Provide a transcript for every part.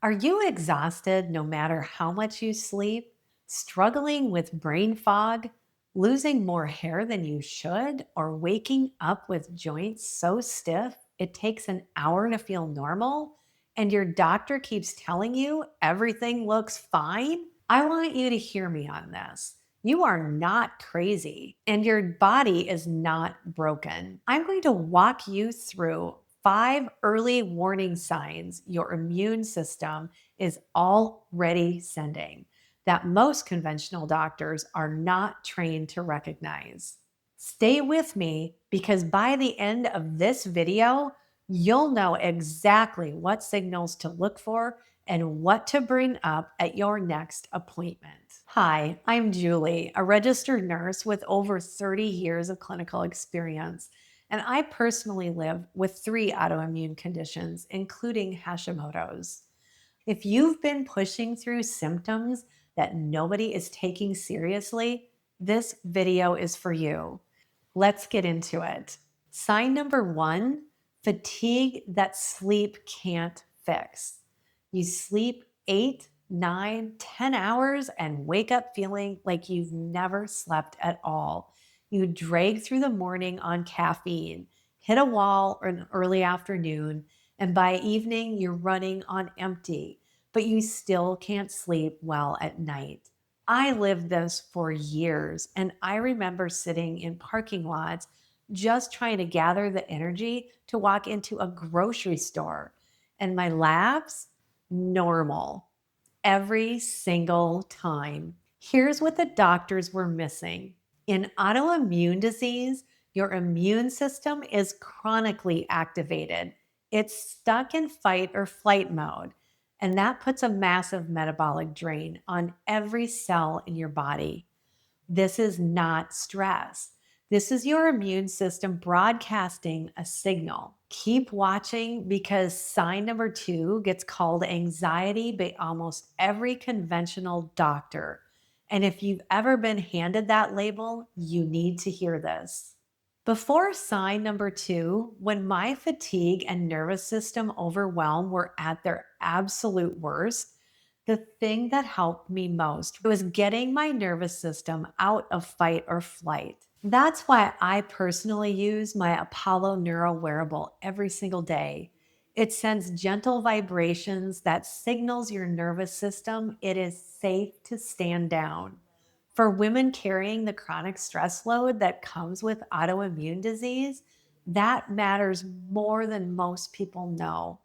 Are you exhausted no matter how much you sleep? Struggling with brain fog? Losing more hair than you should? Or waking up with joints so stiff it takes an hour to feel normal? And your doctor keeps telling you everything looks fine? I want you to hear me on this. You are not crazy and your body is not broken. I'm going to walk you through 5 early warning signs your immune system is already sending that most conventional doctors are not trained to recognize. Stay with me because by the end of this video, you'll know exactly what signals to look for and what to bring up at your next appointment. Hi, I'm Julie, a registered nurse with over 30 years of clinical experience, and I personally live with 3 autoimmune conditions, including Hashimoto's. If you've been pushing through symptoms that nobody is taking seriously, this video is for you. Let's get into it. Sign number 1, fatigue that sleep can't fix. You sleep 8, 9, 10 hours and wake up feeling like you've never slept at all. You drag through the morning on caffeine, hit a wall in early afternoon, and by evening you're running on empty, but you still can't sleep well at night. I lived this for years, and I remember sitting in parking lots just trying to gather the energy to walk into a grocery store. And my labs, normal every single time. Here's what the doctors were missing. In autoimmune disease, your immune system is chronically activated. It's stuck in fight or flight mode, and that puts a massive metabolic drain on every cell in your body. This is not stress. This is your immune system broadcasting a signal. Keep watching because sign number 2 gets called anxiety by almost every conventional doctor. And if you've ever been handed that label, you need to hear this. Before sign number 2, when my fatigue and nervous system overwhelm were at their absolute worst, the thing that helped me most was getting my nervous system out of fight or flight. That's why I personally use my Apollo Neuro wearable every single day. It sends gentle vibrations that signals your nervous system it is safe to stand down. For women carrying the chronic stress load that comes with autoimmune disease, that matters more than most people know.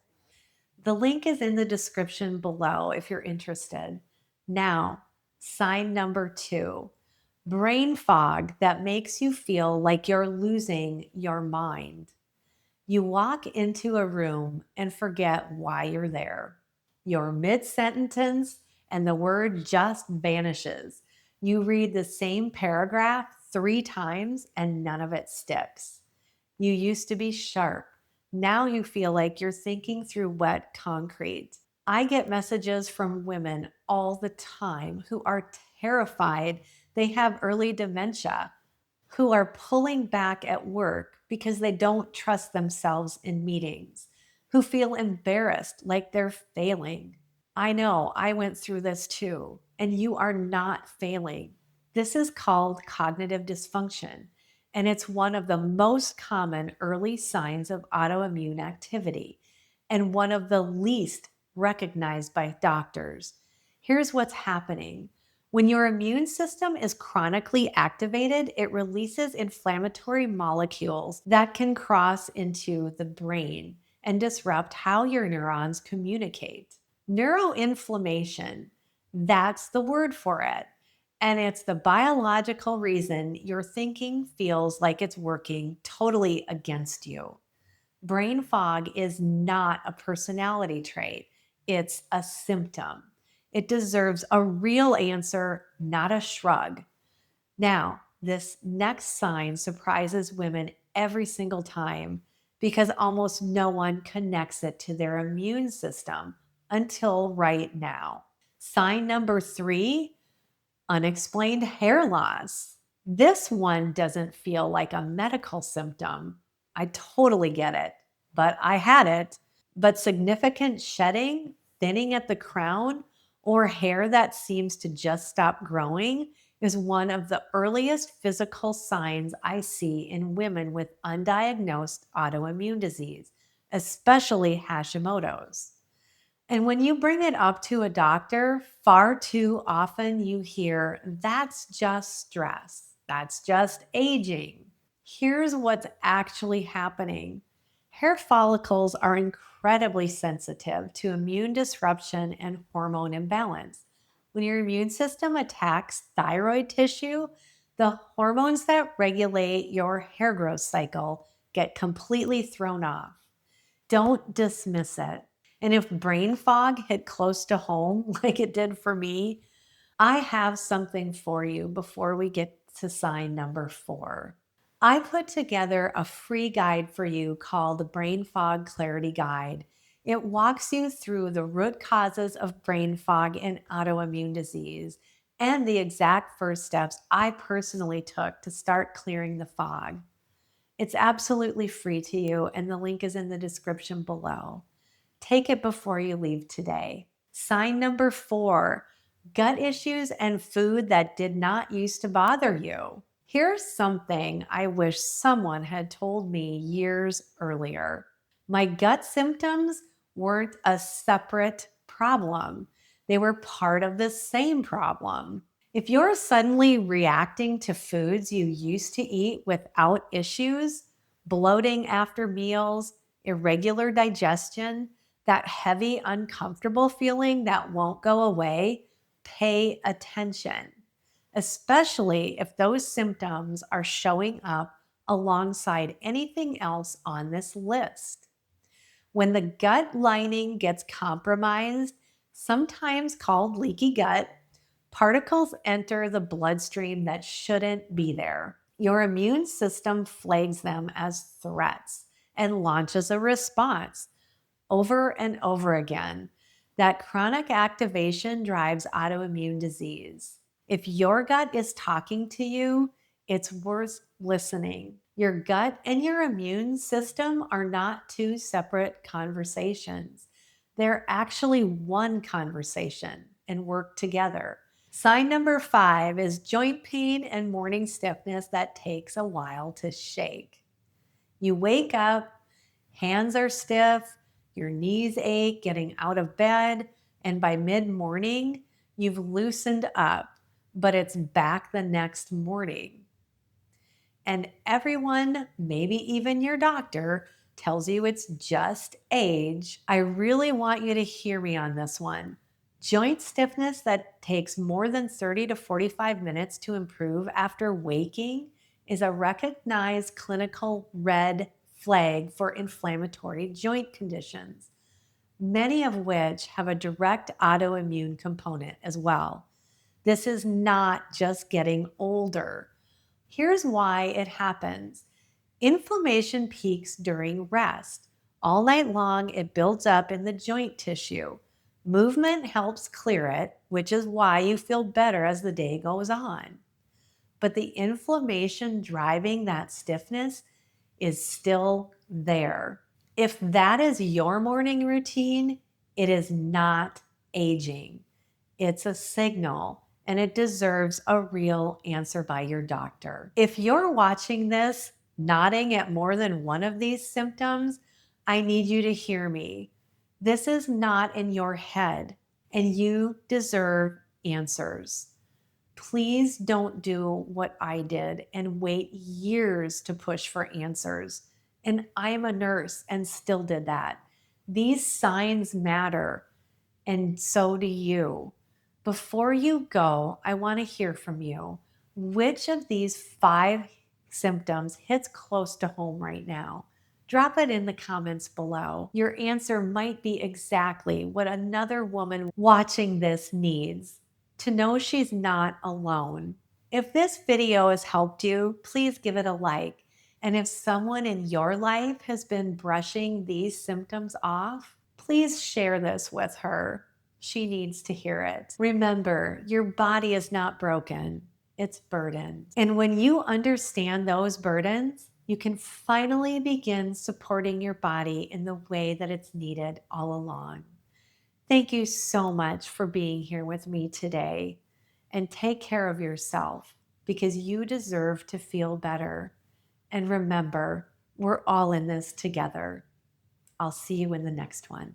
The link is in the description below if you're interested. Now, sign number 2, brain fog that makes you feel like you're losing your mind. You walk into a room and forget why you're there. You're mid-sentence and the word just vanishes. You read the same paragraph 3 times and none of it sticks. You used to be sharp. Now you feel like you're thinking through wet concrete. I get messages from women all the time who are terrified they have early dementia, who are pulling back at work because they don't trust themselves in meetings, who feel embarrassed like they're failing. I know I went through this too, and you are not failing. This is called cognitive dysfunction, and it's one of the most common early signs of autoimmune activity and one of the least recognized by doctors. Here's what's happening. When your immune system is chronically activated, it releases inflammatory molecules that can cross into the brain and disrupt how your neurons communicate. Neuroinflammation, that's the word for it. And it's the biological reason your thinking feels like it's working totally against you. Brain fog is not a personality trait, it's a symptom. It deserves a real answer, not a shrug. Now, this next sign surprises women every single time because almost no one connects it to their immune system until right now. Sign number 3, unexplained hair loss. This one doesn't feel like a medical symptom. I totally get it, but I had it. But significant shedding, thinning at the crown or hair that seems to just stop growing is one of the earliest physical signs I see in women with undiagnosed autoimmune disease, especially Hashimoto's. And when you bring it up to a doctor, far too often you hear, that's just stress. That's just aging. Here's what's actually happening. Hair follicles are incredibly sensitive to immune disruption and hormone imbalance. When your immune system attacks thyroid tissue, the hormones that regulate your hair growth cycle get completely thrown off. Don't dismiss it. And if brain fog hit close to home, like it did for me, I have something for you before we get to sign number 4. I put together a free guide for you called the Brain Fog Clarity Guide. It walks you through the root causes of brain fog and autoimmune disease and the exact first steps I personally took to start clearing the fog. It's absolutely free to you, and the link is in the description below. Take it before you leave today. Sign number 4, gut issues and food that did not used to bother you. Here's something I wish someone had told me years earlier. My gut symptoms weren't a separate problem. They were part of the same problem. If you're suddenly reacting to foods you used to eat without issues, bloating after meals, irregular digestion, that heavy, uncomfortable feeling that won't go away, pay attention, especially if those symptoms are showing up alongside anything else on this list. When the gut lining gets compromised, sometimes called leaky gut, particles enter the bloodstream that shouldn't be there. Your immune system flags them as threats and launches a response over and over again. That chronic activation drives autoimmune disease. If your gut is talking to you, it's worth listening. Your gut and your immune system are not two separate conversations. They're actually one conversation and work together. Sign number 5 is joint pain and morning stiffness that takes a while to shake. You wake up, hands are stiff, your knees ache getting out of bed, and by mid-morning, you've loosened up, but it's back the next morning. And everyone, maybe even your doctor, tells you it's just age. I really want you to hear me on this one. Joint stiffness that takes more than 30 to 45 minutes to improve after waking is a recognized clinical red flag for inflammatory joint conditions, many of which have a direct autoimmune component as well. This is not just getting older. Here's why it happens. Inflammation peaks during rest. All night long, it builds up in the joint tissue. Movement helps clear it, which is why you feel better as the day goes on. But the inflammation driving that stiffness is still there. If that is your morning routine, it is not aging. It's a signal, and it deserves a real answer by your doctor. If you're watching this, nodding at more than one of these symptoms, I need you to hear me. This is not in your head, and you deserve answers. Please don't do what I did and wait years to push for answers. And I am a nurse and still did that. These signs matter, and so do you. Before you go, I want to hear from you. Which of these 5 symptoms hits close to home right now? Drop it in the comments below. Your answer might be exactly what another woman watching this needs, to know she's not alone. If this video has helped you, please give it a like. And if someone in your life has been brushing these symptoms off, please share this with her. She needs to hear it. Remember, your body is not broken, it's burdened. And when you understand those burdens, you can finally begin supporting your body in the way that it's needed all along. Thank you so much for being here with me today. And take care of yourself because you deserve to feel better. And remember, we're all in this together. I'll see you in the next one.